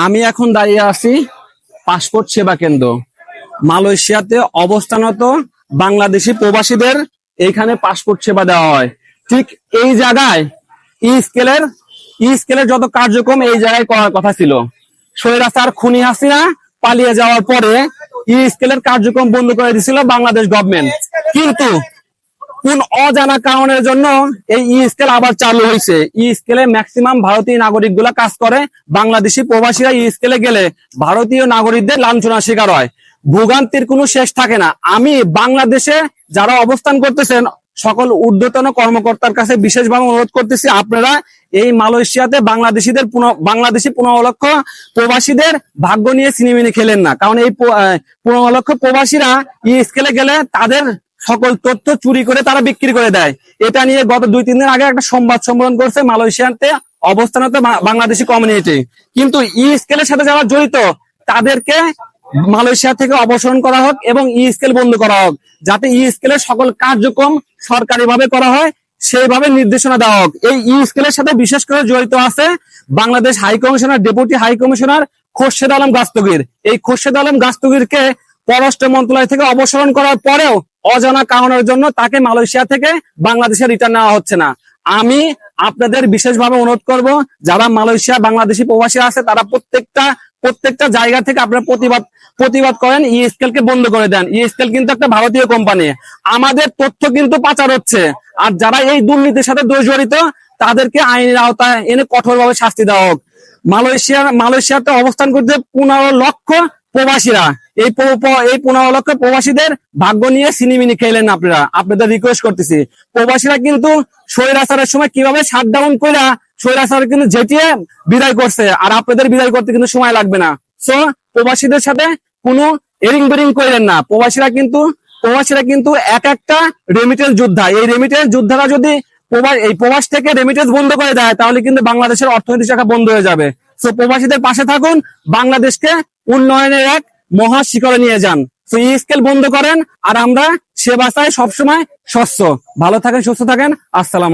আমি এখন দাঁড়িয়ে আছি পাসপোর্ট সেবা কেন্দ্র। মালয়েশিয়াতে অবস্থানরত বাংলাদেশি প্রবাসীদের এইখানে পাসপোর্ট সেবা দেওয়া হয়। ঠিক এই জায়গায় ই স্কেলের যত কার্যক্রম এই জায়গায় করার কথা ছিল। স্বৈরাচার খুনি হাসিনা পালিয়ে যাওয়ার পরে ই স্কেলের কার্যক্রম বন্ধ করে দিয়েছিল বাংলাদেশ গভর্নমেন্ট। কিন্তু কোন অজানা কারণের জন্য এই ই স্কেল আবার চালু হয়েছে। ই স্কেলে ম্যাক্সিমাম ভারতীয় নাগরিক গুলা কাজ করে। বাংলাদেশি প্রবাসীরা ই স্কেলে গেলে ভারতীয় নাগরিকদের লাঞ্ছনার শিকার হয়। ভোগান্তির কোনো শেষ থাকে না। আমি বাংলাদেশে যারা অবস্থান করতেছেন সকল ঊর্ধ্বতন কর্মকর্তার কাছে বিশেষভাবে অনুরোধ করতেছি, আপনারা এই মালয়েশিয়াতে বাংলাদেশি 15 লক্ষ প্রবাসীদের ভাগ্য নিয়ে সিনেমিনি খেলেন না। কারণ এই 15 লক্ষ প্রবাসীরা ই স্কেলে গেলে তাদের সকল তথ্য চুরি করে তারা বিক্রি করে দেয়। এটা নিয়ে গত 2-3 দিন আগে একটা সংবাদ সম্মেলন করছে মালয়েশিয়াতে অবস্থানরত বাংলাদেশি কমিউনিটি। কিন্তু ই স্কেলের সাথে যারা জড়িত তাদেরকে মালয়েশিয়া থেকে অপসারণ করা হোক এবং ই স্কেল বন্ধ করা হোক, যাতে ই স্কেলের সকল কার্যক্রম সরকারিভাবে করা হয় সেইভাবে নির্দেশনা দেওয়া হোক। এই ই স্কেলের সাথে বিশেষ করে জড়িত আছে Bangladesh high commissioner, deputy high commissioner Khorshed Alam Gastgir. এই খোরশেদ আলম গাস্তগীরকে পররাষ্ট্র মন্ত্রণালয় থেকে অপসারণ করার পরেও অজানা কারণের জন্য তাকে মালয়েশিয়া থেকে বাংলাদেশে রিটার্ন নেওয়া হচ্ছে না। আমি আপনাদের বিশেষভাবে অনুরোধ করব, যারা মালয়েশিয়া বাংলাদেশি প্রবাসী আছে তারা প্রত্যেকটা জায়গা থেকে আপনারা প্রতিবাদ করেন, ই স্কেলকে বন্ধ করে দেন। ই স্কেল কিন্তু একটা ভারতীয় কোম্পানি, আমাদের তথ্য কিন্তু পাচার হচ্ছে। আর যারা এই দুর্নীতির সাথে জড়িত তাদেরকে আইনের আওতায় এনে কঠোরভাবে শাস্তি দেওয়া হোক। মালয়েশিয়াতে অবস্থান করতে 15 লক্ষ প্রবাসীরা, এই 15 লক্ষ প্রবাসীদের ভাগ্য নিয়ে সিনেমিনি খেলেন আপনারা। আপনাদের রিকোয়েস্ট করতেছি, প্রবাসীরা কিন্তু স্বৈরাচারের সময় কিভাবে শাটডাউন করে স্বৈরাচার কিন্তু ঝেঁটিয়ে বিদায় করছে, আর আপনাদের বিদায় করতে কিন্তু সময় লাগবে না। সো প্রবাসীদের সাথে কোনো এরিং বেরিং করেন না। প্রবাসীরা কিন্তু এক একটা রেমিটেন্স যোদ্ধা। এই রেমিটেন্স যোদ্ধারা যদি প্রবাস থেকে রেমিটেন্স বন্ধ করে দেয় তাহলে কিন্তু বাংলাদেশের অর্থনৈতিক শাখা বন্ধ হয়ে যাবে। সো প্রবাসীদের পাশে থাকুন, বাংলাদেশকে উন্নয়নের এক মহা শিখরে নিয়ে যান। তো ই স্কেল বন্ধ করেন, আর আমরা সেবা চাই সবসময় স্বচ্ছ। ভালো থাকেন, সুস্থ থাকেন। আসসালাম।